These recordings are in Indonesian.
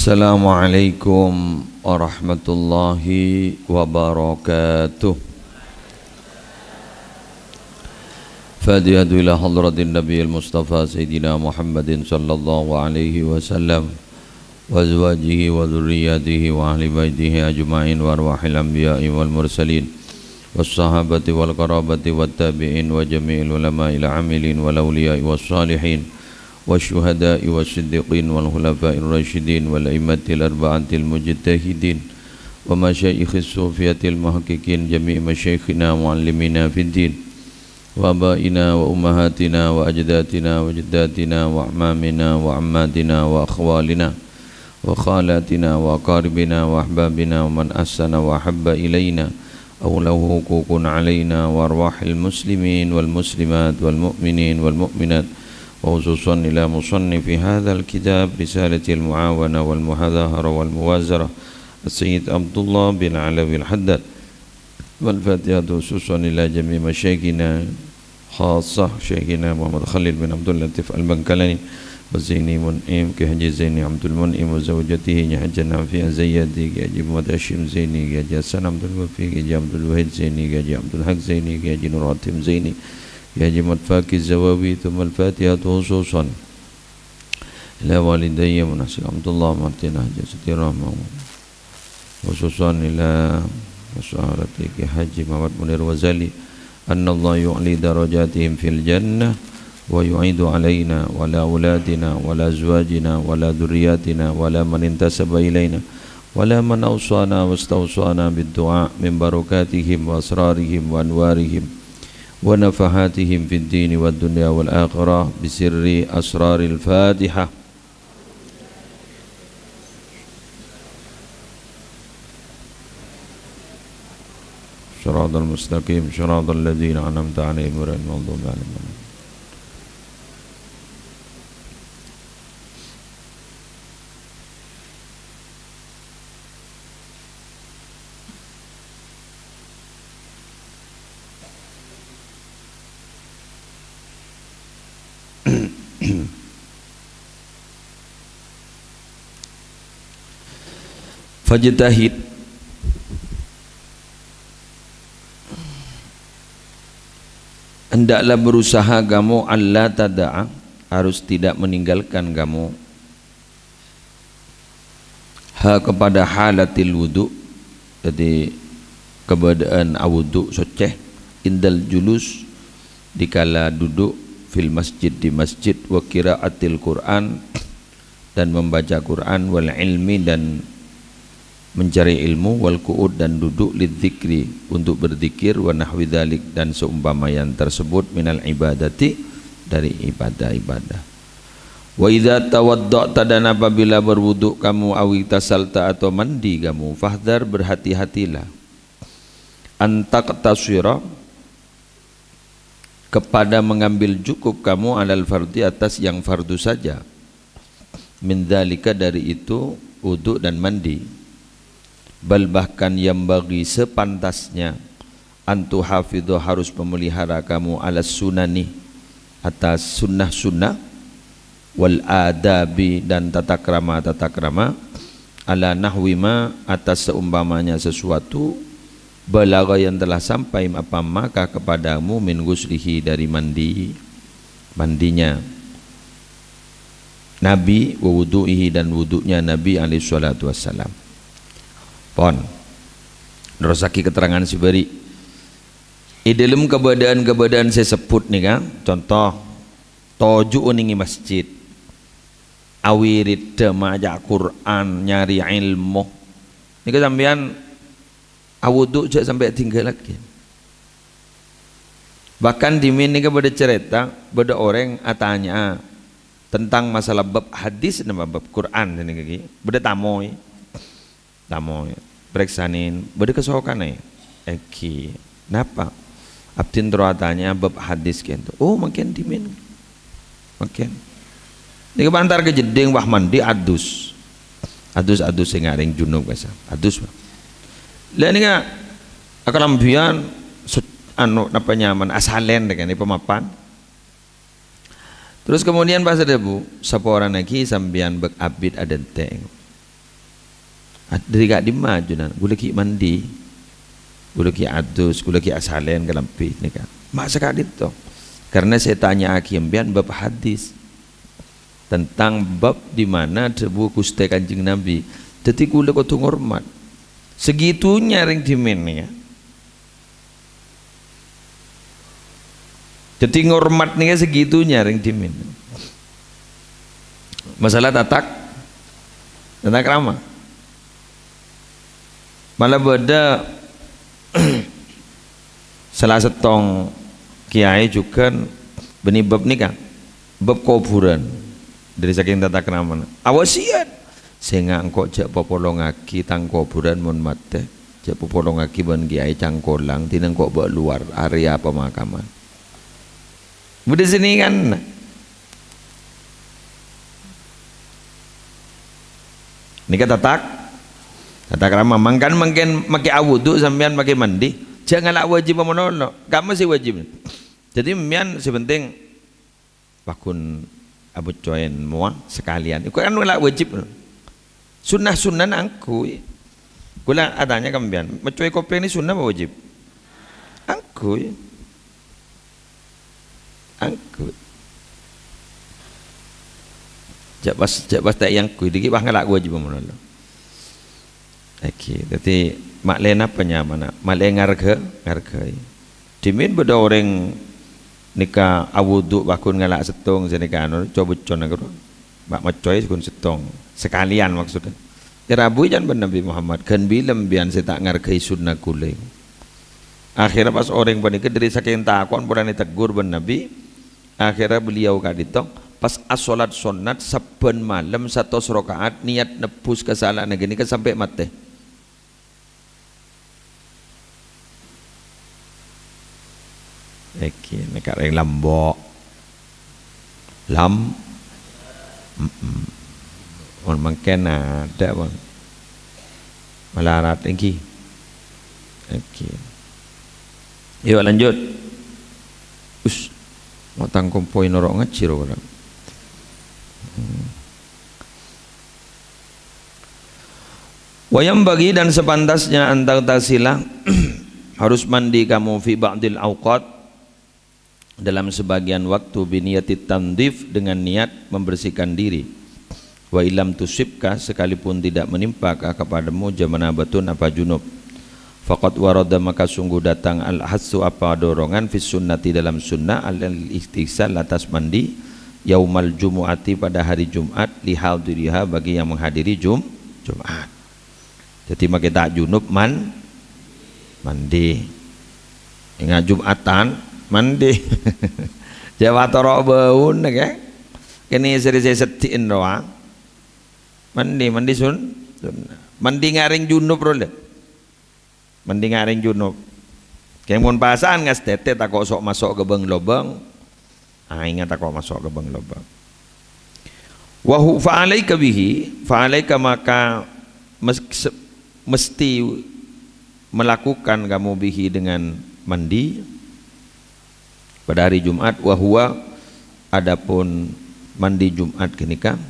Assalamualaikum warahmatullahi wabarakatuh. Fatihatu ila hadratin nabiyil mustafa sayyidina Muhammadin sallallahu alaihi wasallam wa azwajihi wa dhurriyyatihi wa ahli baitihi ajma'in wa arwahil anbiya'i wal mursalin was sahabati wal qarabati wat tabi'in wa jami'il ulama'il amilin wal awliya'i was salihin والشهداء والصديقين والخلفاء الراشدين والأئمة الأربعة المجتهدين ومشايخ الصوفية المحققين جميع مشايخنا ومعلمينا في الدين وآبائنا وأمهاتنا وأجدادنا وجداتنا وأعمامنا وعماتنا وأخوالنا وخالاتنا وأقاربنا وأحبابنا ومن أحسن وأحب إلينا أو له حقوق علينا وأرواح المسلمين والمسلمات والمؤمنين والمؤمنات وخصوصا إلى مصنف هذا الكتاب رسالة المعاونة والمحاذرة والموازرة السيد عبد الله بن علوي الحداد والفاتحة خصوصا إلى جميع مشايخنا خاصة شيخنا محمد خليل بن عبد اللطيف البنكلاني وزيني منعم كحجي زيني عبد المنعم وزوجته حجة نافية زيادي كحجي محمد هاشم زيني كحجي حسن عبد الوفي كحجي عبد الوهيد زيني كحجي عبد الحق زيني كحجي نور عاطم زيني يا جماعة فاكي الزواوي ثم الفاتحة خصوصا إلى والدي مناسك عبد الله مارتين حاجة ستي رحمة خصوصا إلى مشاهرتك حاجي محمد منير وزالي أن الله يعلي درجاتهم في الجنة ويعيد علينا ولا أولادنا ولا أزواجنا ولا ذرياتنا ولا من انتسب إلينا ولا من أوصانا واستوصانا بالدعاء من بركاتهم وأسرارهم وأنوارهم ونفحاتهم في الدين والدنيا والآخرة بسر أسرار الفاتحة. صراط المستقيم صراط الذين أنعمت عليهم غير المغضوب عليهم. Fajtahid, hendaklah berusaha kamu Allah tada'a, harus tidak meninggalkan kamu kepada halatil wudu, jadi keadaan wudu soceh, indal julus, dikala duduk, fil masjid, di masjid, wa qiraatil Quran, dan membaca Quran, wal ilmi, dan mencari ilmu, wal qu'ud, dan duduk, lidzikri, untuk berzikir, wa nahwi dzalik, dan seumpama yang tersebut, minal ibadati, dari ibadah-ibadah. Wa idza tawadda'ta, dan apabila berwuduk kamu, awi tasalta, atau mandi kamu, fahdhar, berhati-hatilah, antaqtasira, kepada mengambil cukup kamu, alal fardhi, atas yang fardu saja, min dzalika, dari itu wuduk dan mandi. Bal, bahkan yang bagi sepantasnya, antu hafidhu, harus memelihara kamu, alas sunani, atas sunnah-sunnah, wal adabi, dan tata krama, ala nahwima, atas seumpamanya sesuatu, balagha, yang telah sampai apa maka kepadamu, min ghuslihi, dari mandinya Nabi, wa wudu'ihi, dan wudu'nya Nabi alaihi salatu wassalam. Pon nerosaki keterangan si bari dalam keadaan saya sebut nih kan, contoh toju uningi masjid, awirid maca Quran, nyari ilmu, ini kan sampean awudu cek sampai tinggal lagi. Bahkan di sini kan ada cerita, ada orang atanya tentang masalah bab hadis dan bab Quran, ini lagi ada tamoy periksanin, beda kesokan eki, napa? Abdin teruatanya bab hadis gitu. Oh makin dimin, makin. Ini kebantar ke jeding wah mandi adus sing ngaring junub biasa, adus. Lah ini kan akan ambian anu apa nyaman asalen dengan pemapan. Terus kemudian pas ada bu, sapa orang lagi sambian bek abid ada teng. Dari kak di maju nan, gula ki mandi, gula ki adus, gula ki asalen kelampi ni kan. Mak sekali tu. Karena saya tanya akimbian bab hadis tentang bab di mana debu kuste Kanjeng Nabi. Jadi gula kau tu hormat. Segitunya ring dimen ya. Jadi ngormat nih segitunya ring dimen. Masalah tatak ramah. Malah beda salah setong kiai juga beni bab nikah, bab kuburan dari saking tata krama. Awasiat sehingga engkau jak popolong aki tang kuburan mun mate, jak popolong aki ben kiai cangkolang tinang kok bawa luar area pemakaman. Beda sini kan. Nikah tata krama mangkan makai awudu sampean makai mandi janganlah wajib menolong kamu sih wajib jadi mian sepenting bakun abu coyen mua sekalian itu kan lah wajib sunnah angku gula adanya kambian mencoy kopi ini sunnah apa wajib angku jak pas tak yang kui dikit bah ngalak wajib menolong. Oke, jadi maklen apa mana? Maklen ngarga. Dimin beda orang nikah awudu bakun ngalak setong senika anu coba con agro. Mak macoy sekun setong sekalian maksudnya. Rabu jan ben Nabi Muhammad kan bilam bian saya tak ngargai sunnah kule. Akhirnya pas orang panik dari saking takon pura tegur ben Nabi. Akhirnya beliau kadito pas asolat sunat saben malam 100 rakaat niat nebus kesalahan gini kan sampai mati. Oke, nekak yang lambok, makin ada bang, melarat tinggi. Oke, yuk lanjut. Mau tangkum poin orang ngacir orang. Wayam bagi dan sepantasnya antar tasilah harus mandi kamu fi ba'dil awqat dalam sebagian waktu biniyatit tandif dengan niat membersihkan diri. Wa ilam tusibka sekalipun tidak menimpa kepadamu jamanabatun apa junub. Faqad warada maka sungguh datang al hasu apa dorongan fi sunnati dalam sunnah al ihtisal atas mandi yaumal jumu'ati pada hari Jumat lihal diriha bagi yang menghadiri Jumat. Jadi makai tak junub mandi. Ingat Jumatan mandi. Jawa toro baun ya. Kini seri setiin doang. Mandi sun. Mandi ngaring junub role. Mandi ngaring junub. Kayak mun pasan ngas tete tak kok sok masuk ke beng lobang. Ingat tak kok masuk ke beng lobang. Wa fa'alaika bihi, fa'alaika maka mesti melakukan kamu bihi dengan mandi pada hari Jumat. Wahwa adapun mandi Jumat kenika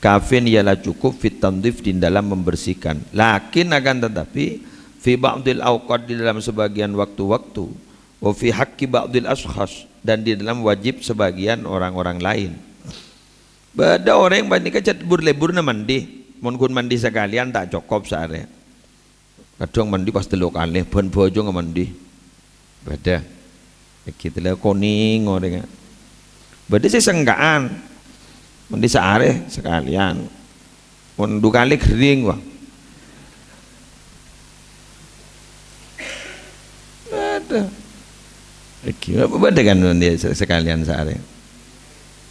kafin ialah cukup fit tandif di dalam membersihkan, lakin akan tetapi fi ba'dil awqat di dalam sebagian waktu-waktu, wa fi haqqi ba'dil ashkhas dan di dalam wajib sebagian orang-orang lain. Bada orang yang banyak cat lebur na mandi. Mun mandi sekalian tak cukup sehari. Kadang mandi pas teluk kali, ben bojo mandi. Beda. Kita lah kuning orang. Beda sih senggaan. Mandi sehari sekalian. Mun 2 kali kering wah. Beda. Beda kan mandi sekalian sehari.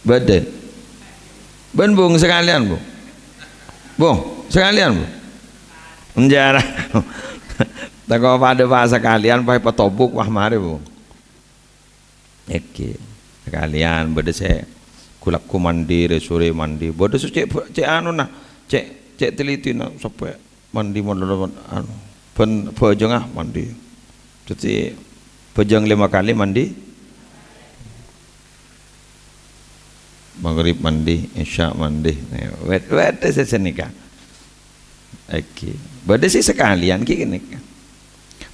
Beda. Ben bung sekalian bu. Bung, sekalian bu. Penjara. Tak kau pada bahasa kalian pakai petobuk wah mari bu. Oke, sekalian beda saya kulakku mandi, resore mandi. Beda cek anu nah, cek teliti nah sampai mandi modal anu. Pen pejong mandi. Jadi pejong 5 kali mandi. Maghrib mandi, isya mandi. Wet sesenika. Okey. Berdesi sekalian kini.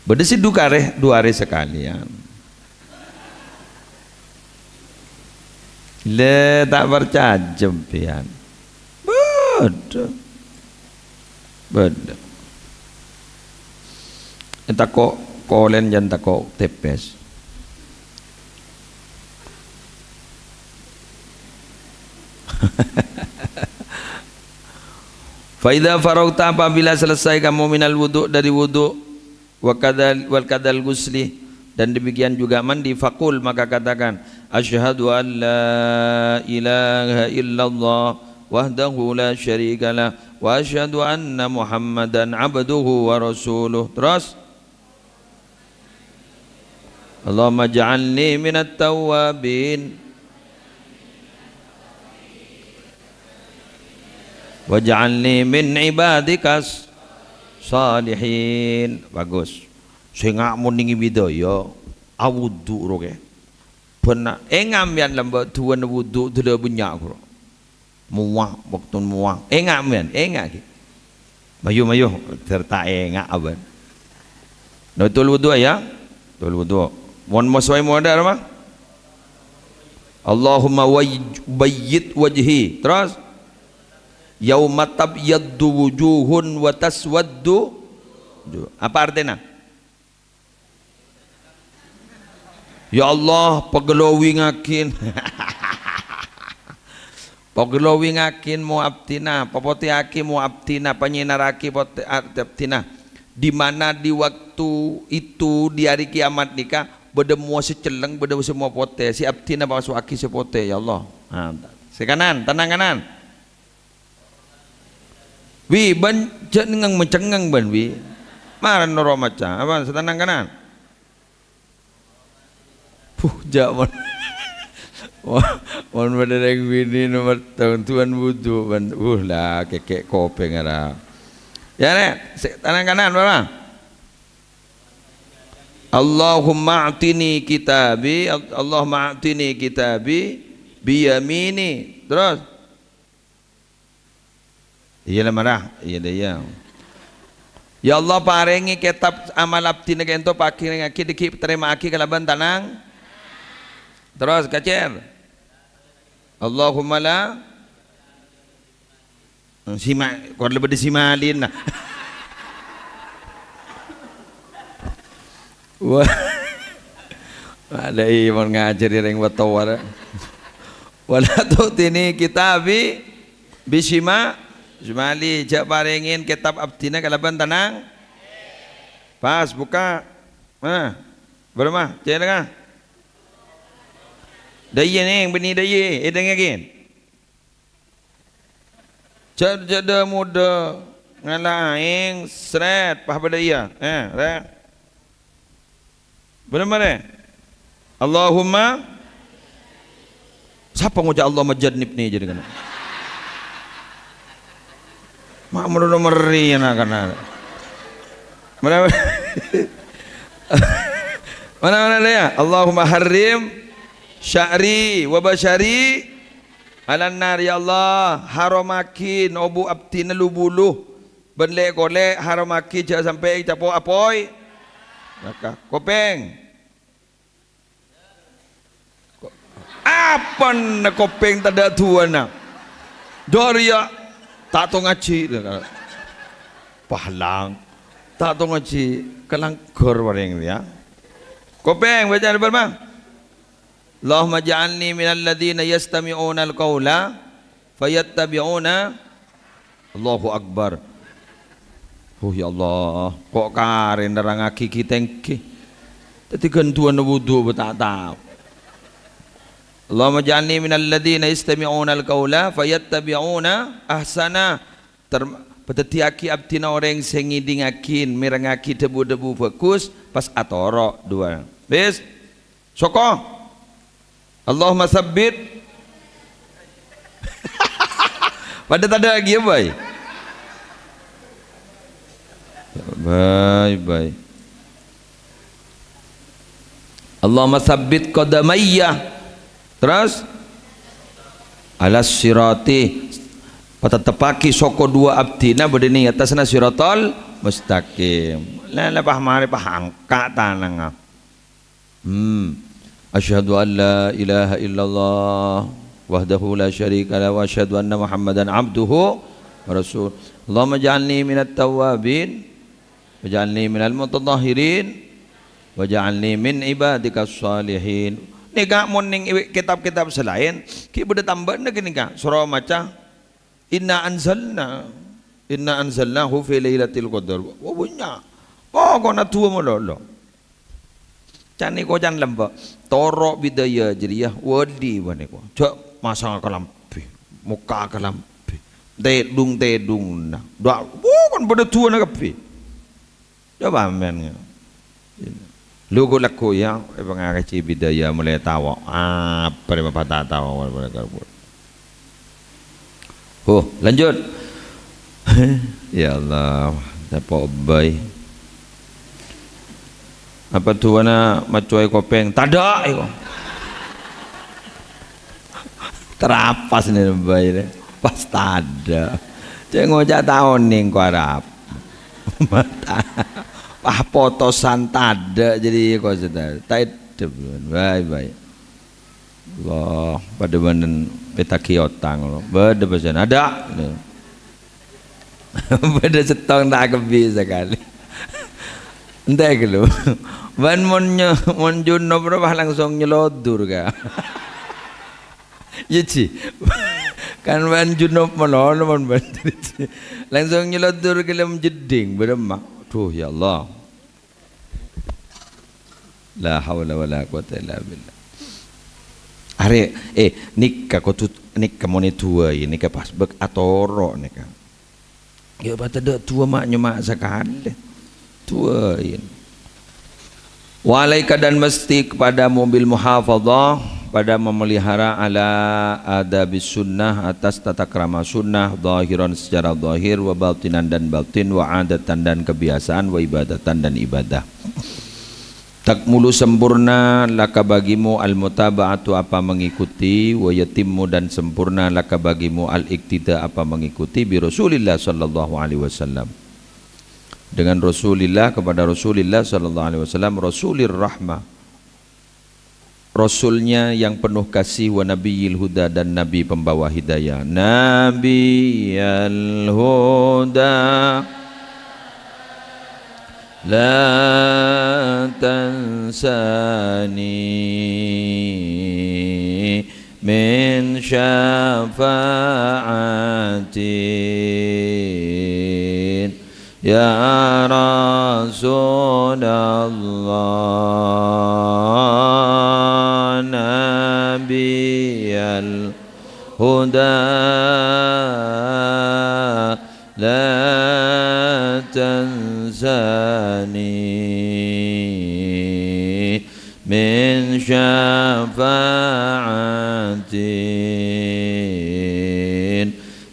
Berdesi dua hari sekalian. Le tak percaya jempian. Bodoh. Bodoh. Entah kok kolen jangan tak kok tepes. Faida faragta, apabila selesai kamu minal wudu, dari wudu, wal kadal gusli, dan demikian juga mandi, faqul, maka katakan asyhadu an la ilaha illallah wahdahu la syarikalah wa asyhadu anna muhammadan abduhu wa rasuluh. Terus Allahumma ja'alni minat tawwabin waj'alni min ibadikas salihin. Bagus. Sing ngakmun ning bidaya awudu roke. Benak engam yan lambat tuan wudu dele banyak ko. Muah waktu muah. Engam yan, engak ki. Mayu serta engak aban. Betul wudu ya? Betul wudu. Mon moswai modar mah. Allahumma bayyit wajhi. Terus yauma tabyaddu wujuhun wa taswaddu. Apa artinya? Ya Allah, paglawi ngakin. Paglawi ngakin mu abtina, papote aki mu abtina, panyinaraki pote abtina. Di mana di waktu itu di hari kiamat nikah beda mua seceleng, beda semua pote, si abtina masuk aki sepote, ya Allah. Nah, si kanan, tanang kanan. Wi ban cengang mencengang ban wi. Maran noro maca, apa setanang kanan. Jaman. Mon badereng bini nomor tahun tuan wudu ban lah kekek kopeng ara. Ya ne, tangan kanan berapa? Allahumma a'tini kitabi, Allahumma a'tini kitabi bi yamini. Terus iya lah marah, iya dah ya. Ya Allah paringi kitab amal abdi negento pakai ngaki dikip terima aki kalaban tanang. Terus kacer. Allahumma la simak, kau lebih disimalin lah. Wah, ada iman ngajar yang watawar. Wala tu tini kitabi bisima jumali jak paringin kitab abdina kalaban tanang. Pas buka. Berapa? Cek dengar. Daya ni yang benih daya, edeng yakin. Jada muda ngalaing seret pah badaya. Rek. Benar-benar. Allahumma siapa ngucap Allah majadnib ni jadi kan. Mak merono meri kana. Mana dia? Allahumma harim sya'ri wa basyari alan nar, ya Allah haramakin obu abtina lubuluh benle kole haramaki jangan sampai capo apoi maka kopeng apa na kopeng tada tuana doria tak to ngaji pahlang tak to ngaji kalang gor wareng ya kopeng baca apa bang? Allahumma ja'alni minal ladzina yastami'una al-qawla fayattabi'una. Allahu akbar. Oh ya Allah, kok karen darangaki kitengki. Tadi gantuan wudu tak tahu. Allahumma ja'alni minal ladzina yastami'una al-qawla fayattabi'una ahsana. Petetiaki abdina orang sing ngidingakin mirengaki debu-debu bagus pas atoro dua. Bis. Soko. Allahumma sabbit. Pada tak ada lagi ya boy. Bye. Allahumma sabbit qadamayya. Terus alas sirati patatapaki soko dua abdina bedeni atasna siratal mustaqim. La pahmari pahangka tanang. Asyhadu an la ilaha illallah wahdahu la syarika lahu wa asyhadu anna Muhammadan abduhu wa rasul. Allahumma ij'alni minat tawwabin waj'alni minal mutatahhirin waj'alni min ibadikas salihin. Nika mun ning kitab-kitab selain ki beda tambah na gini ka surah maca inna anzalnahu fi lailatul qadar. Oh punya. Oh kona tua mo lolo. Cani ko jan lemba toro bidaya jeriyah wadi bane ko. Cak masang kalampi muka kalampi tedung na. Dak bukan beda tua na kapi. Coba men. Lugo lakko ya pangakaci bidaya mulai tawa. Apa dia patah tawa mereka. Oh, lanjut. Ya Allah, dapat baik. Apa tu wana macuai kopeng? Tada iko. Terapas ni baik deh. Pas tada. Jangan ngojak tahun ning ko Arab. Mata. Pah potosan tada jadi ko sudah. Tait baik. Allah pada badan peta kiotang lo. Beda pesan ada. Beda setong tak kebi sekali. Entah ke lu, ban mon junno berapa langsung nyelodur ka. Ya ci, kan ban junno melolo mon ban langsung nyelodur ke dalam jeding beremak. Tuh ya Allah, la haula wala quwata illa billah. Are nikah kau tu nikah moni tua ini nikah pas bek atoro nikah. Ya bata dak tua maknya mak sekali. Tuain. Walaika dan mesti kepada mobil muhafadzah pada memelihara ala adabis sunnah atas tata krama sunnah zahiran secara zahir wa batinan dan batin wa adatan dan kebiasaan wa ibadatan dan ibadah. Tak mulu sempurna laka bagimu al mutaba'atu apa mengikuti wa yatimmu dan sempurna laka bagimu al iktida apa mengikuti bi Rasulillah sallallahu alaihi wasallam. Dengan Rasulillah kepada Rasulillah sallallahu alaihi wasallam Rasulir Rahmah, Rasulnya yang penuh kasih, wa nabiyil huda dan nabi pembawa hidayah. Nabiyal huda la tansani min syafa'atin ya Rasulullah nabiyal huda la tansani min syafa'atin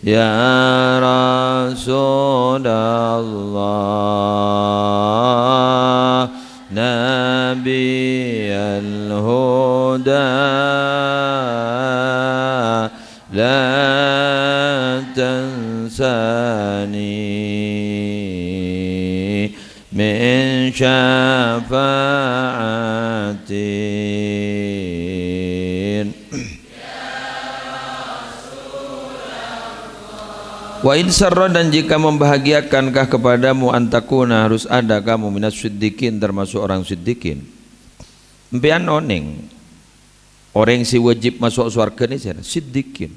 ya Rasulullah nabiyal huda la tansani min syafa'atin. Wa in sarra dan jika membahagiakankah kepadamu antakuna harus ada kamu minas siddiqin termasuk orang siddiqin. Empian oning orang si wajib masuk surga ni siapa? Siddiqin.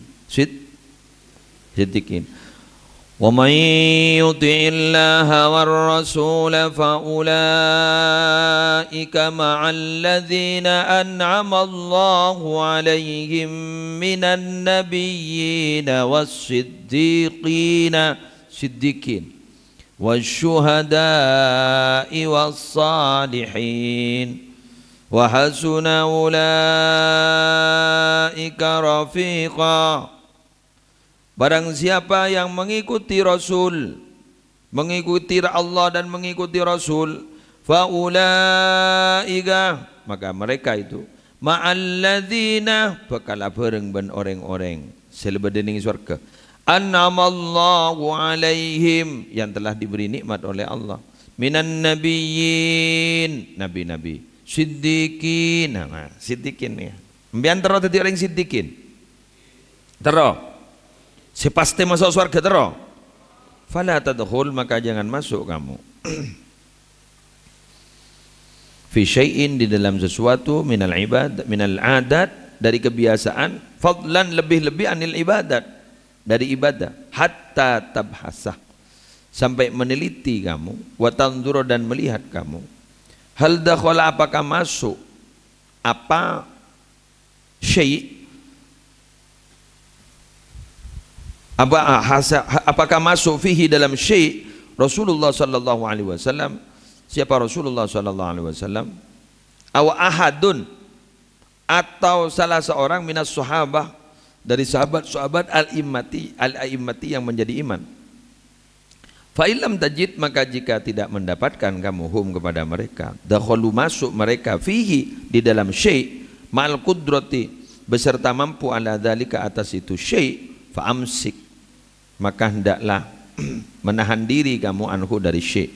Siddiqin. Wa may yuti'illaha war rasul fa ulaika ma'al ladzina an'ama Allahu 'alaihim minan nabiyyin was-siddiqin wasyuhada'i was-salihin wa hasuna ulaika rafiqa. Barang siapa yang mengikuti Rasul, mengikuti Allah dan mengikuti Rasul, faulaika maka mereka itu ma'alladzina bakal bareng ben orang-orang selebedening surga an'amallahu alaihim, yang telah diberi nikmat oleh Allah, minan nabiyyin, nabi-nabi, siddiqin, nah, siddiqin ya. Mbiyen tero dadi orang siddiqin. Tero. Si pasti masuk surga tero. Fala tadkhul, maka jangan masuk kamu. Fi syai'in, di dalam sesuatu, minal ibad, minal adat, dari kebiasaan, fadlan, lebih-lebih anil ibadat, dari ibadah, hatta tabhasah, sampai meneliti kamu, wa tanzura, dan melihat kamu, hal dakhala, apakah masuk apa syai', apakah masuk fihi, dalam syai' Rasulullah sallallahu alaihi wasallam, siapa Rasulullah sallallahu alaihi wasallam, aw ahadun, atau salah seorang minas sahabah, dari sahabat-sahabat al-immati yang menjadi iman. Fa illam tajid, maka jika tidak mendapatkan kamu hum, kepada mereka, dakhalu, masuk mereka, fihi, di dalam syai', ma'al qudrati, beserta mampu, ala dzalika, atas itu syai', fa amsik, maka hendaklah menahan diri kamu, anhu, dari syai'.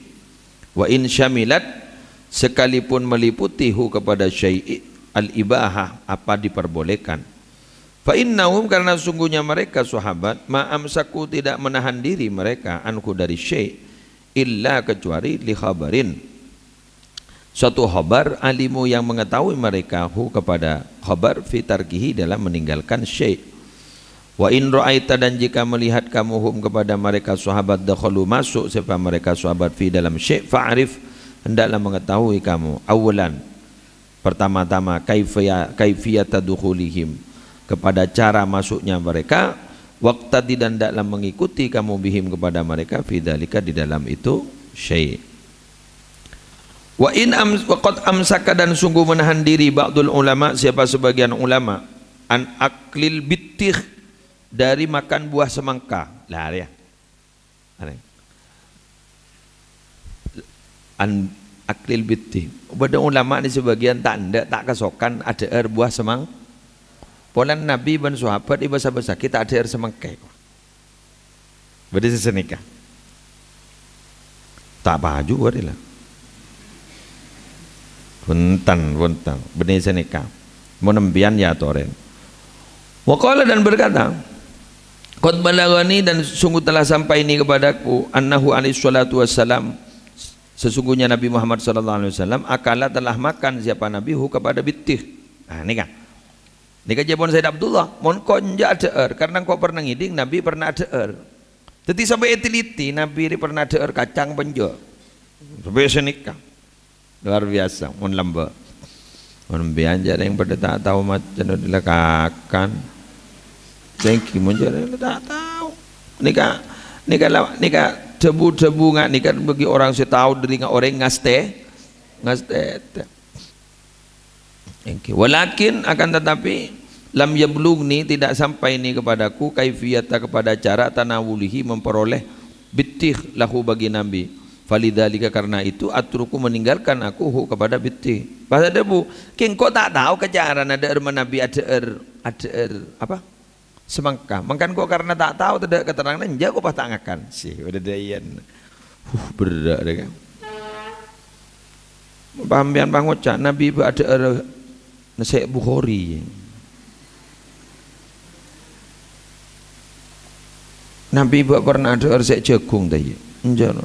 Wa in syamilat, sekalipun meliputi hu, kepada syai' al-ibahah, apa diperbolehkan. Fa innahum, karena sungguhnya mereka sahabat, ma'amsaku, tidak menahan diri mereka, anhu, dari syai', illa, kecuali, li khabarin, suatu khabar, alimu, yang mengetahui mereka hu, kepada khabar, fi tarkihi, dalam meninggalkan syai'. Wa in ra'aita, dan jika melihat kamu hum, kepada mereka sahabat, dakhalu, masuk siapa mereka sahabat, fi, dalam syai', fa'arif, hendaklah mengetahui kamu, awalan, pertama-tama, kaifiyata dukhulihim, kepada cara masuknya mereka, waqtadi, dan hendaklah mengikuti kamu, bihim, kepada mereka, fi dzalika, di dalam itu syai'. Wa in waqad amsaka, dan sungguh menahan diri, ba'dul ulama, siapa sebagian ulama, an aklil bittih, dari makan buah semangka. Lah ya. An aklil bittih. Pada ulama ni sebagian tak kesokan ada air buah semang. Polan Nabi dan sahabat ibu sahabat kita ada air semangka. Berarti sesenika. Tak baju barilah. Wonten benih senika. Mau nembian ya toren. Waqala, dan berkata, qad balagani, dan sungguh telah sampai ini kepadaku, annahu alaihi salatu wassalam, sesungguhnya Nabi Muhammad sallallahu alaihi wasallam, akala, telah makan siapa Nabi hu, kepada bittih. Nah ini kan jabon Sayyid Abdullah, mon konja ada air, karena kau pernah ngiding Nabi pernah ada air. Jadi sampai etiliti Nabi pernah ada air kacang penjo. Sampai senikah. Luar biasa, mon lamba. Mon bianja yang pada tak tahu macam dilakakan. Thank you, mon tak tahu. Nikah debu-debu nggak nikah bagi orang setahu dari orang ngaste. Walakin, akan tetapi, lam yablugni, tidak sampai ini kepadaku, kaifiyata, kepada cara, tanawulihi, memperoleh, bittih, lahu, bagi Nabi. Falidzalika, karena itu, atruku, meninggalkan aku hu, kepada bittih. Pasal debu, king kok tak tahu kejaran ada Nabi ada apa? Semangka. Mangkan kok karena tak tahu tidak keterangan enggak kok pas tak ngakan. Sih udah dayan. Berat deh kan. Pambian pangocak Nabi ada nasi Bukhari. Nabi pernah ada resep jagung tadi. Enggak.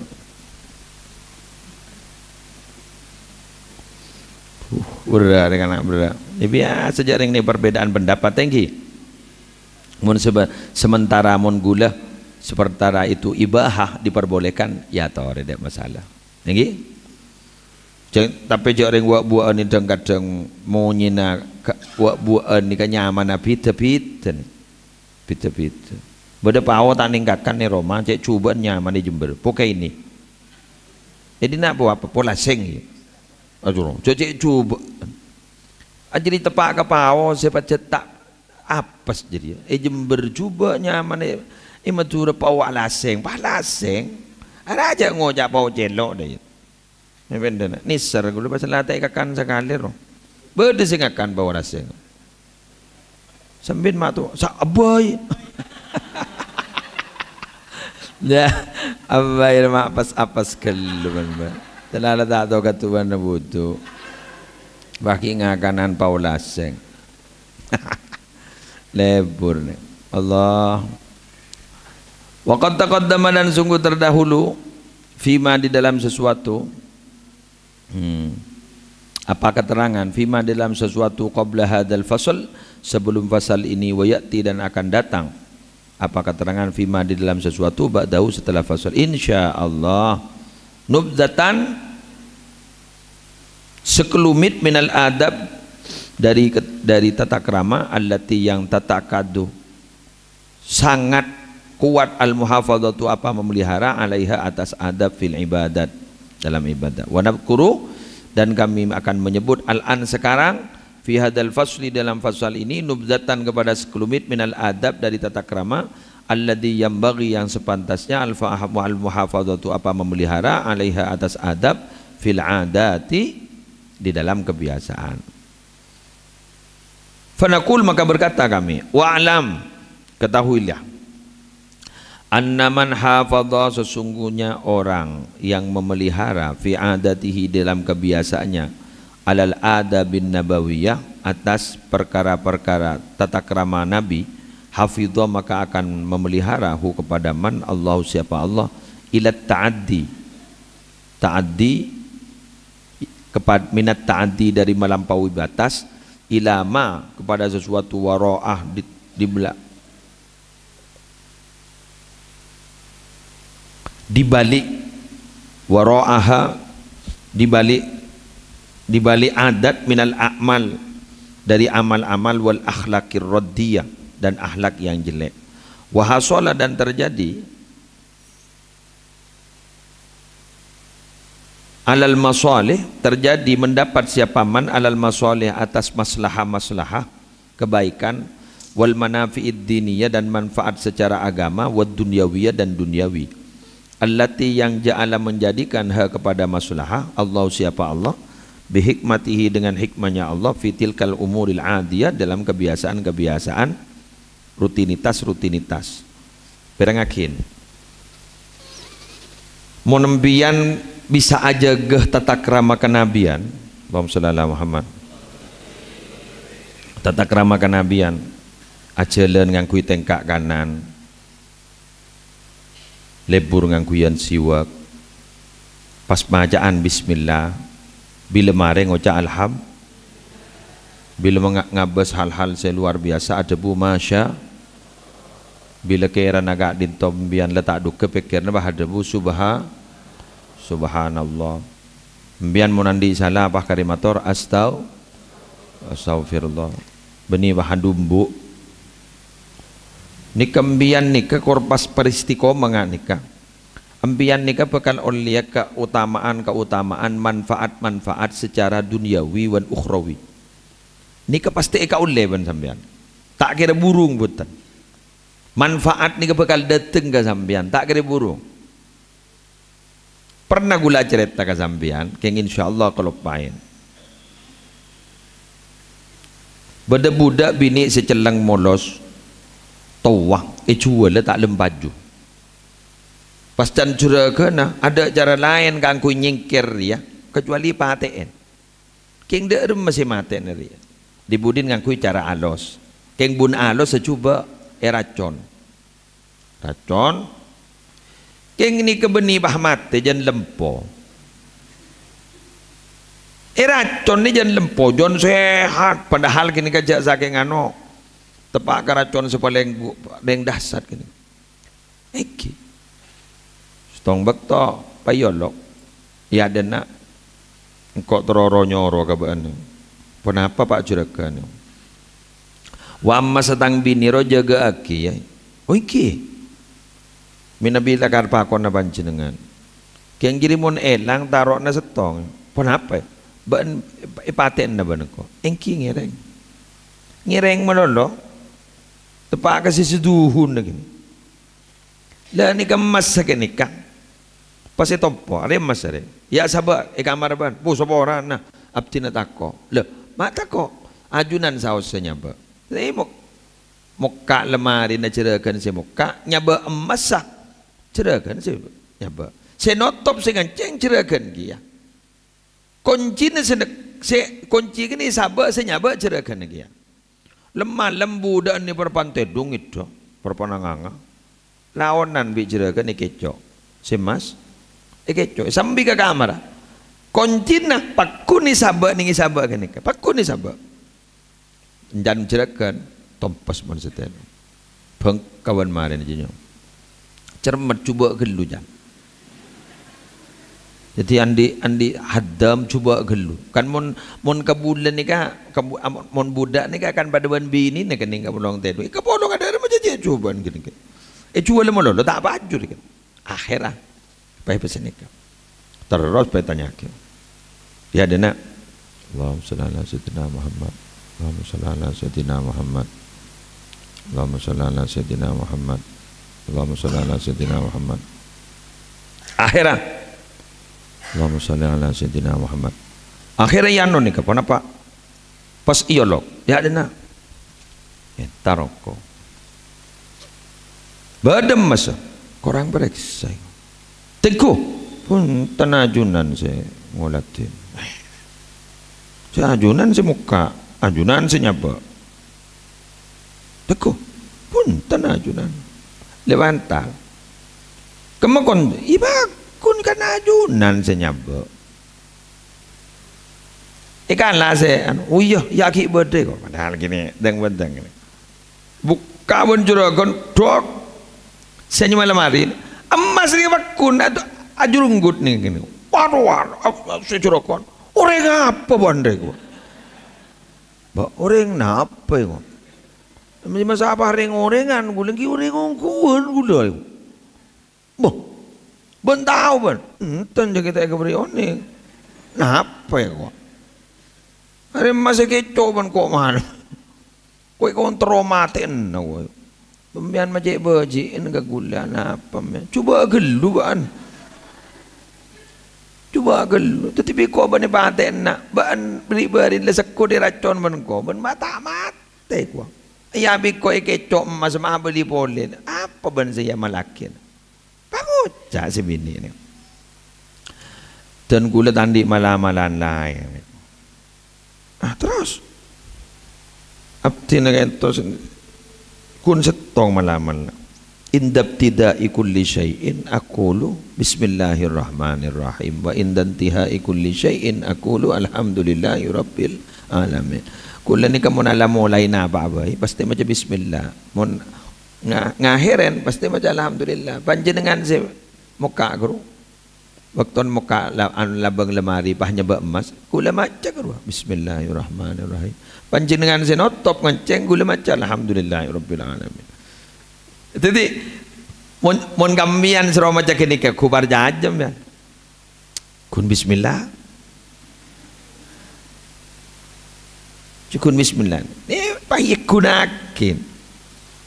Berat kan berat. Ya biasa jaring ini perbedaan pendapat tinggi. Sementara mon gula sementara itu ibahah diperbolehkan, ya toh tidak masalah. Tinggi. Tapi jaring buah ini kadang mau nyina buah ini kan nyaman pita. Beda pawo tak ningkatkan nih Roma, cek coba nyaman di Jember. Pokai ini. Jadi nak apa pola seng. Aduh, cek coba. Jadi tepak ke pawo siapa cetak apes jadi Jember coba nyaman matura pawo laseng ada aja ngojak pawo celok deh ini benda nisar gula pasal latai kakan sekali roh berde sing akan pawo laseng sembin mak tu sa abai Ya, apa ya mak pas keluman ba. Telala tak tahu katuan na buto. Baki ngakanan paulaseng. Lebur nih. Allah. Waqad taqaddama dan sungguh terdahulu fima di dalam sesuatu. Apa keterangan fima dalam sesuatu qabla hadzal fasal sebelum fasal ini wa ya'ti dan akan datang. Apa keterangan fima di dalam sesuatu ba'dahu setelah fasal insyaallah nubzatan sekelumit minal adab dari tata krama allati yang tatakadu sangat kuat al muhafadzatu apa memelihara alaiha atas adab fil ibadat dalam ibadah wa nabkuru dan kami akan menyebut al-an sekarang fi hadzal fasli dalam fasal ini nubzatan kepada sekelumit minal adab dari tata krama alladzi yambaghi yang sepantasnya al-fahamu al-muhafadzatu apa memelihara alaiha atas adab fil adati di dalam kebiasaan. Fanaqul maka berkata kami wa'lam ketahuilah anna man hafadha sesungguhnya orang yang memelihara fi adatihi dalam kebiasaannya alal adabin nabawiyah atas perkara-perkara tata krama Nabi hafidhah maka akan memelihara hu kepada man Allah siapa Allah ila ta'addi kepada minat ta'addi dari melampaui batas ilama kepada sesuatu waro'ah dibalik waro'aha dibalik adat minal a'mal dari amal-amal wal akhlakir raddiyah dan akhlak yang jelek wahasola dan terjadi alal masalih terjadi mendapat siapa man alal masalih atas maslahah kebaikan wal manafi'id diniyah dan manfaat secara agama wad dunyawiyah dan duniawi allati yang ja'ala menjadikan kepada maslahah Allah siapa Allah bihikmatihi dengan hikmahnya Allah fitilkal umuril adiyah dalam kebiasaan-kebiasaan rutinitas berangakin monembian bisa aja geh tata krama kenabian Allahumma shalli ala Muhammad tata krama kenabian ajelen ngangkui tengkak kanan lebur ngangkuyan siwak pas bacaan bismillah bila mare ngoca alham bila ngabas hal-hal seluar biasa ada bu masya bila kira naga dintom bian letak duke pikirna bah ada bu subhanallah bian monandi salah apa karimator astagfirullah beni bah dumbu nikah bian nikah korpas peristiqomah nikah ambian nikah bakal oleh keutamaan manfaat secara duniawi wan ukhrawi nikah pasti eka oleh ban sampean tak kira burung butan manfaat nikah bakal dateng ke sampean tak kira burung pernah gula cerita ke sampean keng insyaallah kalau pain beda budak bini secelang molos tawang jual tak lembaju pas dan curagana ada cara lain kangku nyingkir ya kecuali paten keng de masih maten ya dibudin ngangku cara alos keng bun alos secoba racon keng ini kebeni bah mate jan lempo racon ni jan lempo jon sehat padahal kini kajak saking ano tepak racon sepaling dasar kini iki tong bekto payolok ya dena engkau teroro nyoro kabaan kenapa pak juragan wa amma setang bini ro jaga aki ya oiki minabila karpa kon na panjenengan keng girimun elang tarok na setong kenapa ban ipaten na ban ko engki ngireng melolo tepak kasi seduhun na gini lah ni kemas sakin nikah pas topo ada mas ada ya sabar kamar ban bu sabaran nah abdi na tako le mak tako ajunan saus nyaba saya mokka lemari na cerakan saya mokka nyaba emas cerakan saya nyaba. Saya notop saya nganceng cerakan dia. Kunci ni saya kunci ni sabar saya nyaba cerakan dia. Lemah lembu dan ni perpantedung itu perpananganga. Lawanan bicara ni kecok. Semas kecok sambil ke kamera. Kunci na pakku ni sabar kan ni. Pakku ni sabar. Jangan cerakan tompas man setel. Peng kawan maren je. Cermat cuba gelu jam. Jadi andi hadam cuba gelu. Kan mon kabulan ni ka mon budak ni ka kan pada wan bini ni kan ka bolong tedu. Ka bolong ada macam je cubaan gini. Cuba le lo tak baju kan. Akhirah pai pesan ni ka. Terus pai tanya ke. Ya dena. Allahumma shalli ala sayyidina Muhammad. Allahumma shalli ala sayyidina Muhammad. Allahumma shalli ala sayyidina Muhammad. Allahumma shalli ala sayyidina Muhammad. Akhirah Allahumma shalli ala sayyidina Muhammad. Akhirnya yang non ni kenapa? Pas iolog, ya dena. Taroko. Badam masa korang periksa. Teguh pun tanajunan saya ngolatin. Saya ajunan saya muka, ajunan saya nyaba. Teguh pun tanajunan. Lewantal. Kemakon ibakun kan ajunan saya nyaba. Ikan lah saya, oh iya, yaki berde kok. Padahal gini, deng-deng gini. Buka pun juragan, dok. Saya nyuma lemari, emas ni bakun, ajurunggut ni gini. Waduh, saya juragan. Orang apa bande kok? Orang apa kok? Masa apa orang-orangan, gue lagi orang-orang gue. Boh, bentau ban. Enten je kita keberi oni. Napa ya kok? Hari masa kecoh ban kok mana? Kau kontrol maten, kau. Pembian macam berji, ini gula apa? Cuba gelu ban. Cuba gelu. Tetapi kau ban paten nak ban beri lesekku di racun ban kau ban mata mate kau. Ya bi kau kecoh masa mah beli polin. Apa ban saya malakin? Pangocak si bini ni. Dan gula tandi malam-malam lain. Terus abdi nagento kun setong malaman indab tidai kulli syai'in aqulu bismillahirrahmanirrahim wa indantihai kulli syai'in aqulu alhamdulillahi rabbil alamin. Kula ni kamu alam mulai na apa-apa pasti macam bismillah mon ngaheren pasti macam alhamdulillah panjenengan si muka guru waktu muka labang lemari pahnya emas kula maca guru bismillahirrahmanirrahim panjenengan si notop nganceng kula maca alhamdulillahirabbil alamin. Jadi mon gambian sira maca kene ke kubar jajem ya kun bismillah cukun bismillah ni payah gunakin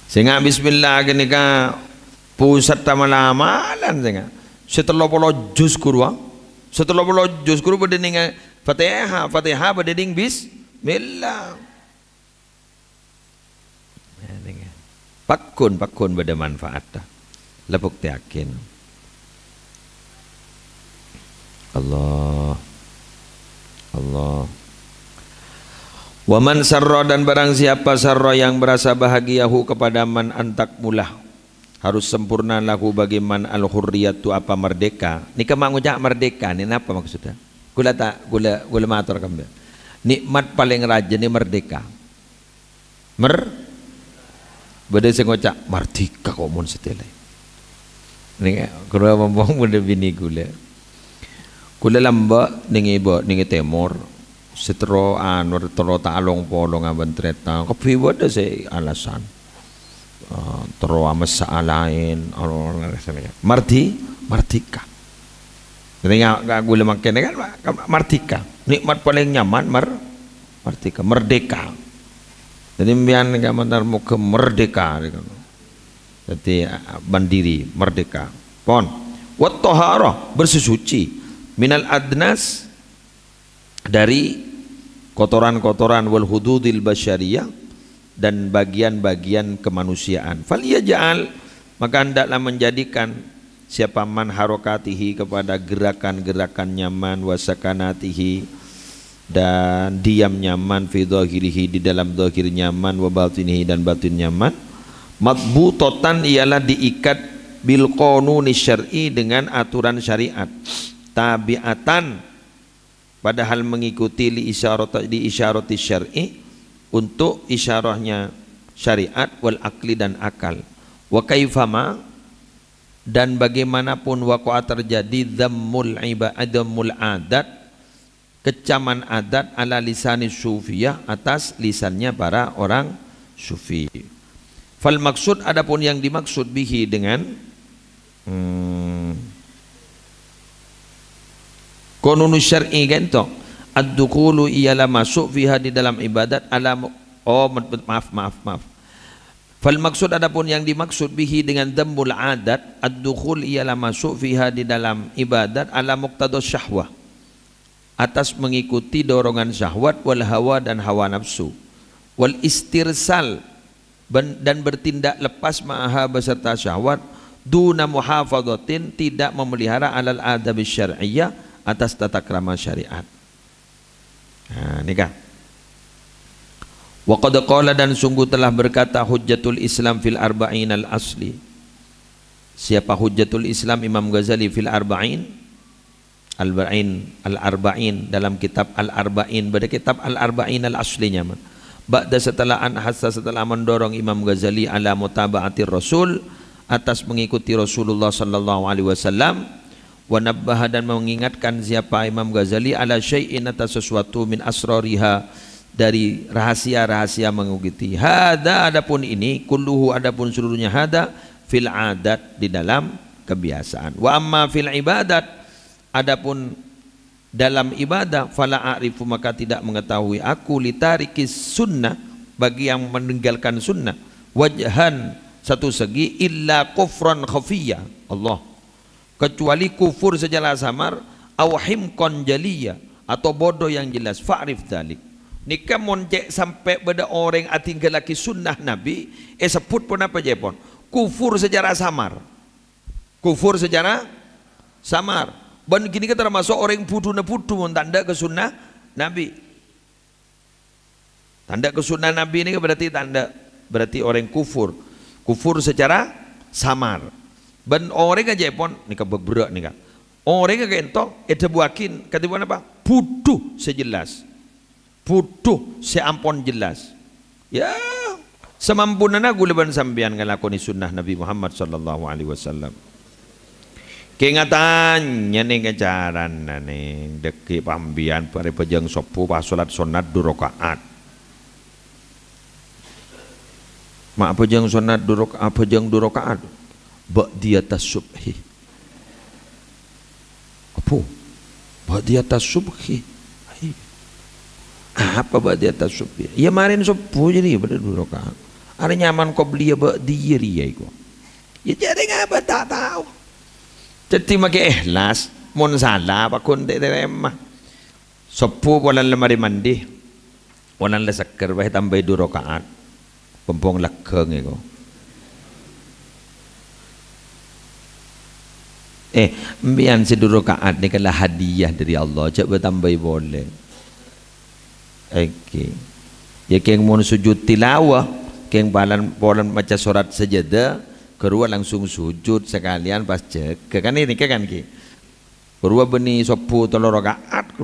sehingga bismillah kene ka pusat tamalamalan sehingga setelah polo juz kurwa berdening fatihah berdening bismillah pakun beda manfaat lepuk yakin Allah waman sarra dan barang siapa sarra yang berasa bahagiahu kepada man antak mulah harus sempurna lahu bagaimana al-hurriyatu apa merdeka. Ni kemang ucap merdeka ni apa maksudnya? Gula matur kambing. Nikmat paling raja ni merdeka. Beda saya ngucap merdeka kok mun setelai. Ni kura bombong benda bini gula. Gula lamba ningi temor. Setero anur tero talong polong aban treta. Kopi beda saya alasan. Terus masalah-lain merdeka. Jadi nggak gula makan kan merdeka. Nikmat paling nyaman merdeka. Jadi biar nggak mentar muka merdeka. Jadi mandiri merdeka. Pon. Wat taharah bersuci minal adnas dari kotoran-kotoran wal hududil basyariyah dan bagian-bagian kemanusiaan. Faliyaj'al maka hendaklah menjadikan siapa man harokatihi kepada gerakan-gerakan nyaman, wasakanatihi dan diam nyaman, fi dhahirihi di dalam dhahir nyaman, wa batinihi dan batin nyaman, madbutotan ialah diikat bil qanuni syar'i dengan aturan syariat, tabiatan padahal mengikuti li isyarati syar'i untuk isyarahnya syariat, wal akli dan akal, wa kaifama dan bagaimanapun waqa'a terjadi dhammul adat, kecaman adat ala lisani sufiyah atas lisannya para orang sufi. Fal maksud adapun yang dimaksud bihi dengan konunus syar'i kan to ad-dukhulu ialah masuk fiha di dalam ibadat ala maaf. Fal maksud adapun yang dimaksud bihi dengan dhammul adat ad-dukhul ialah masuk fiha di dalam ibadat ala muqtadas syahwah atas mengikuti dorongan syahwat, wal hawa dan hawa nafsu, wal istirsal dan bertindak lepas ma'aha beserta syahwat, duna muhafadhatin tidak memelihara alal adab syar'iyyah atas tata krama syariat. Nah, nikah. Wa qad qala dan sungguh telah berkata Hujjatul Islam fil arba'in al asli. Siapa Hujjatul Islam Imam Ghazali fil arba'in al-arba'in dalam kitab al-arba'in, pada kitab al-arba'in al aslinya man. Ba'da setelah setelah mendorong Imam Ghazali ala mutaba'atir Rasul atas mengikuti Rasulullah sallallahu alaihi wasallam, wa nabbaha dan mengingatkan siapa Imam Ghazali ala syai'in atas sesuatu min asrariha dari rahasia-rahasia mengikuti. Hada adapun ini kulluhu adapun seluruhnya hada fil adat di dalam kebiasaan. Wa amma fil ibadat adapun dalam ibadah fala a'rifu maka tidak mengetahui aku litarikis sunnah bagi yang meninggalkan sunnah wajhan satu segi illa kufran khafiyya Allah kecuali kufur secara samar aw himqan jaliyya atau bodoh yang jelas fa'rif dzalik. Nikah moncek sampai pada orang atinggal laki sunnah Nabi sebut pun apa jepon kufur secara samar, kufur secara samar. Dan gini kan termasuk orang putu tanda ke sunnah Nabi. Tanda ke sunnah Nabi ini berarti berarti orang kufur secara samar. Dan orang aja pun ni kan berberak ni kan. Orang aja entok itu buakin kata apa? Putu sejelas, putu seampun jelas. Ya semampunana guleban sambian ngelakoni sunnah Nabi Muhammad sallallahu alaihi wasallam. Keingatannya nih kejaran nih deki pambian pada pejang sopu pas sholat sunat 2 rakaat. Mak pejang sunat 2 rakaat, pejang 2 rakaat. Ba'diyatas subhi. Apa? Ba'diyatas subhi. Apa ba'diyatas subhi? Ya marin sopu jadi pada 2 rakaat. Ada nyaman kau beli ba'diyah iko. Ya jadi ngapa tak tahu. Jadi makai ikhlas, mun salah pakun terima. Sopu walan lemari mandi, walan le sakar, bahe tambah 2 rakaat, pempong lekeng itu. Mbian si 2 rakaat ni kalau hadiah dari Allah, coba tambah boleh. Okay. Ya keng mun sujud tilawah, keng balan macam surat sajadah. Kedua langsung sujud sekalian pas cek kan ini kan ki kedua beni sopu 3 rakaat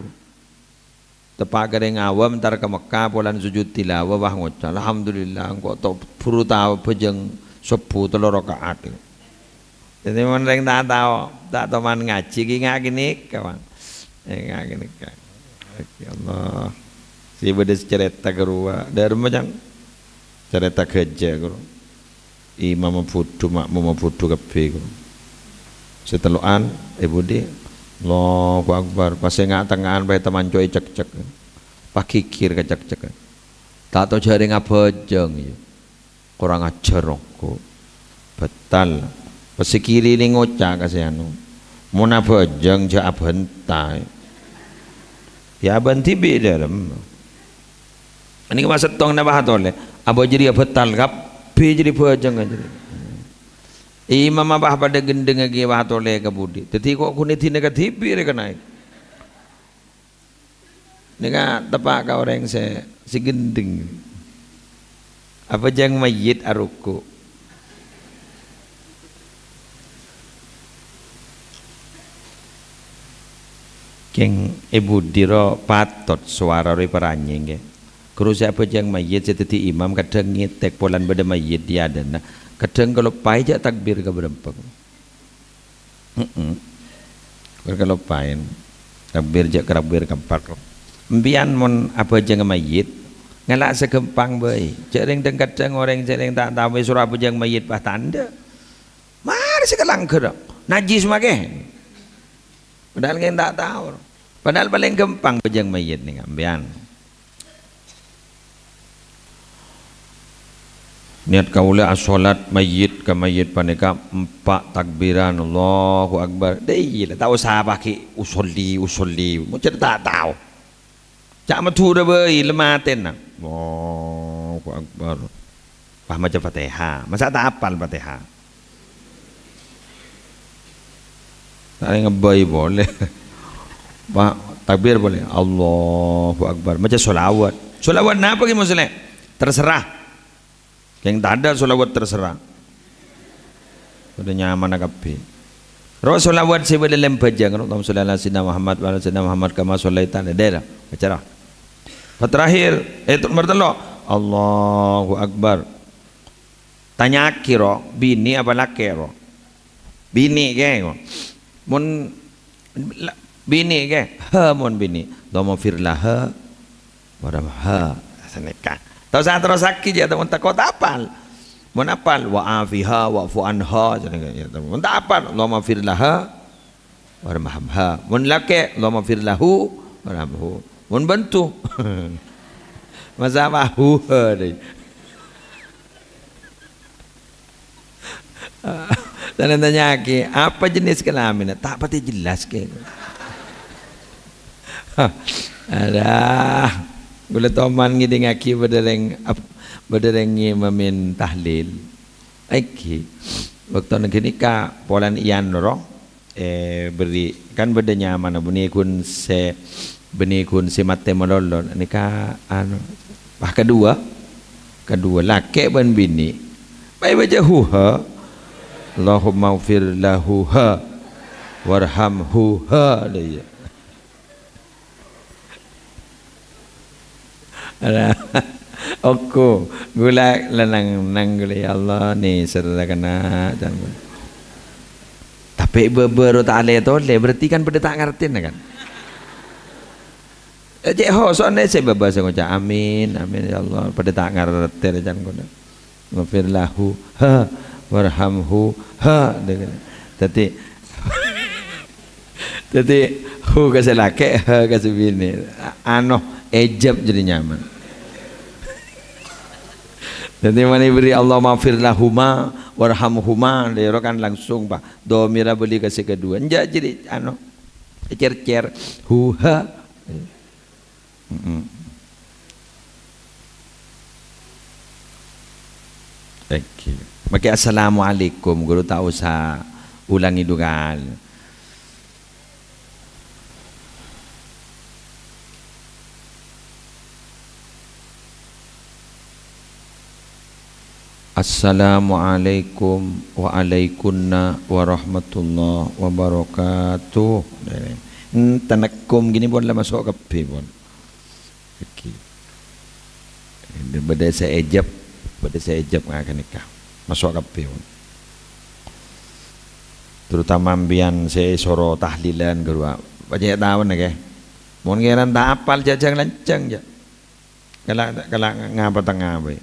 tepak gareng awam ntar ke Mekah polan sujud tilawah wah ngocah alhamdulillah kok tau puru tahu pejeng sopu 3 rakaat jadi mana yang tak tahu man ngaji gini kawan ngak gini kan ya Allah si bedes cerita kedua dari macam cerita kerja kedua imam fudu makmum fudu kabeh seteluan ibu di Allahu Akbar pas ngak tengahan bae teman coy cek-cek pakikir kecek-cek tak tahu jare ngabojong ya kurang ajar kok betal pesikiri ini ngocak kasih anu mun abojong jak bentai ya benti bi dalam ini maksud tong nabah tole abo jadi betal kap jadi bojong aja. Imam apa pada gendeng lagi wah tole ke budi. Jadi kok kunit negatif dia kena. Nega tepak kau orang si gendeng. Apa jang mayit aruku. Keng ibu diro patot suara ri peranyeng ke. Kerus apa jang mayit jadi imam kadang ngetek polan pada mayit dia ada. Kadang kalau pajak takbir ke berempeng. Kalau pain takbir jak takbir keempat. Mbian mon apa jang mayit ngelak sekempang bayi. Jarang dan kadang orang jarang tak tahu surah apa jang mayit bah tanda. Mari sekelang kerap. Najis makan. Padahal kita tak tahu. Padahal paling gampang pejang mayit ni ambian. Niat kaula as-salat mayit ke mayit paneka 4 takbiran Allahu akbar. Dei lah tak usah pakai usolli. Macam tak tahu. Cak matu dah bayi lematen nak. Allahu akbar. Pah macam Fatihah. Masa tak hafal Fatihah. Tak ngebai boleh. Pak takbir boleh. Allahu akbar. Macam solawat. Solawat apa kita maksudnya? Terserah. Yang tak ada solawat terserah. Sudah nyaman akapi. Roh solawat saya boleh lempajang. Allahumma sholli ala sayyidina Muhammad wa ala sayyidina Muhammad kama sholaita. Ada. Baca. Terakhir. Itu nomor 3. Allahu akbar. Tanya kiro. Bini apa laki ro? Bini ke? Mun bini ke mun bini Allahumma firlaha warhamha saneka tahu saya terus sakit ya teman tak kau tapal mun apal wa afiha wa fu anha ya mun tak apal Allahumma firlaha warhamha mun laki Allahumma firlahu warhamhu mun bantu masalah deh. Dan tanya ke apa jenis kelamin tak pati jelas ke ada boleh toman ngidi ngaki berdereng memin tahlil iki waktu nak nikah polan ian roh beri kan bedanya mana beni kun se mate mololon nikah anu bah kedua laki ben bini baik baca huha Allahumma ufir lahu ha warhamhu ha dia. Oku gula lanang nang gula ya Allah ni serta kena jangan. Tapi beberu tak ale tole berarti kan pada tak ngerti kan. Cek ho soalnya saya bebas ngucap amin ya Allah pada tak ngerti jangan guna. Ufir lahu ha warhamhu ha tadi hu kasih laki ha kasih bini ano ejab jadi nyaman jadi mana beri Allah maafir lahuma warhamhuma dia kan langsung pak domira beli kasih kedua enggak jadi ano cer hu ha okay. Maka assalamualaikum guru tak usah ulangi dugaan. Assalamualaikum waalaikumna warahmatullahi wabarakatuh. Tanakum gini pun lah masuk ke pun. Okay. Benda saya ejab akan nikah. Masuk kape terutama ambian saya soro tahlilan gerua banyak tahun ke mau ngeran tak apal jajang lancang je kalau ngapa tengah baik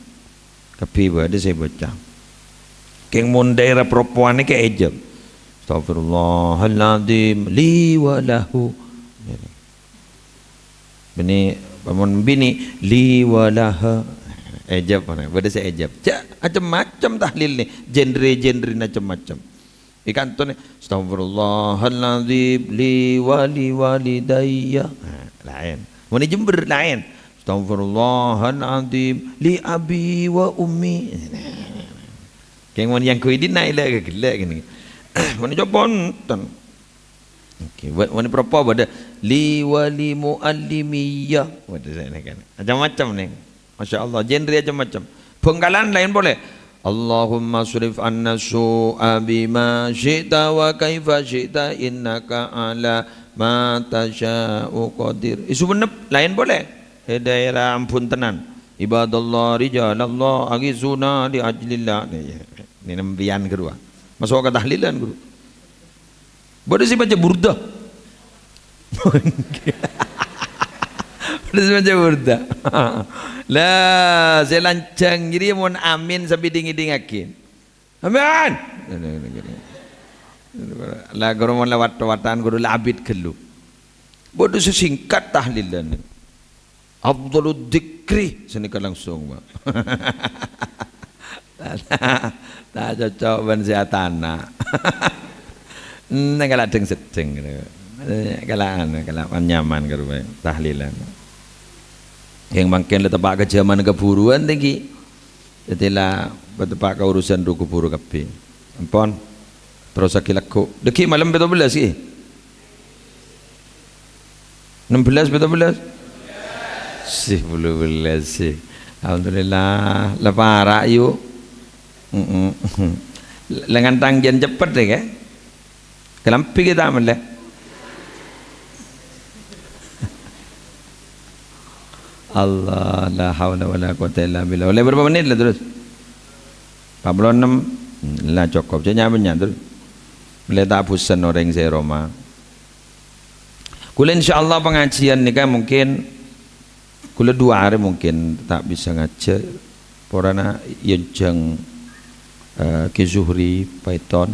kape ada saya baca keng mun daerah perempuan ni ke ejab astagfirullahaladzim li walahu bini li walaha ejab mana? Benda saya ejab. Macam-macam tahlil ni, genre macam-macam. Ikan tu ni, astagfirullahaladzim li walidayya. Lain. Mana jember lain. Astagfirullahaladzim li abi wa ummi. Keng yang kuidin naik lah gelak gini. Mana coba nonton. Okey, wani berapa pada li wali muallimiyah. Waduh saya kan. Macam-macam ni. Masya-Allah, genre macam-macam. Penggalan lain boleh. Allahumma surif anna su'a bima syi'ta wa kaifa syi'ta innaka ala ma tasha'u qadir. Isu benep lain boleh. Daerah ampun tenan. Ibadallah rijalallah agizuna li ajlillah. Ini nembian kedua. Masuk ke tahlilan guru. Boleh sih baca burda. Boleh sih baca burda. Lah, saya lancang jadi mohon amin sampai dingin-dingakin. Amin. Lah guru mohon lewat-lewatan guru labid kelu. Bodoh sesingkat tahlilan. Abdul Dikri senika langsung, Pak. Tak cocok ban sehatana. Nang kala deng sedeng kala nyaman karo tahlilan. Yang makin letak ke zaman keburuan tinggi. Jadilah betepak ke urusan ruku buru kabeh. Ampun. Terus akilaku. Deki malam 17 ki. 16 17. Sih belas sih. Alhamdulillah lepara yuk. Lengan tanggian cepet deh kan. Kelampi kita amalnya. Allah la haula wala quwata illa billah. Oleh berapa menit lah terus? 46 lah cukup. Saya nyaman terus. Boleh tak bosan orang saya Roma. Kula insyaallah pengajian ni kan mungkin kula 2 hari mungkin tak bisa ngajar. Porana yenjang ke Zuhri Python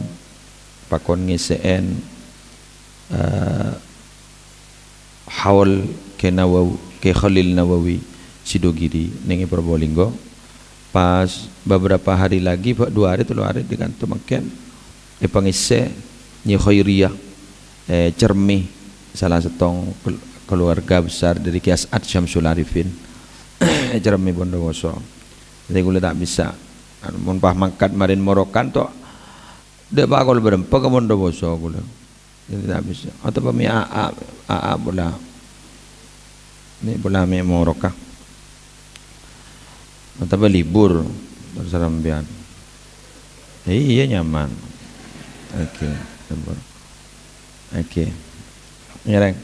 pakon ngiseen haul ke Nawawi ke Khalil Nawawi Sidogiri nengi Probolinggo. Pas beberapa hari lagi 2 hari 3 hari di kantor makan pangise ni khairiyah cermi salah setong keluarga besar dari Ki As'ad Syamsul Arifin cermi Bondowoso. Jadi kula tak bisa mun pah mangkat marin morokan tok dek bakal berempat ke Bondowoso kula. Jadi tak bisa. Atau pami AA bola. Ini bola mi morokah. Atau libur berserambian. Iya nyaman. Oke. Oke. Ngereng.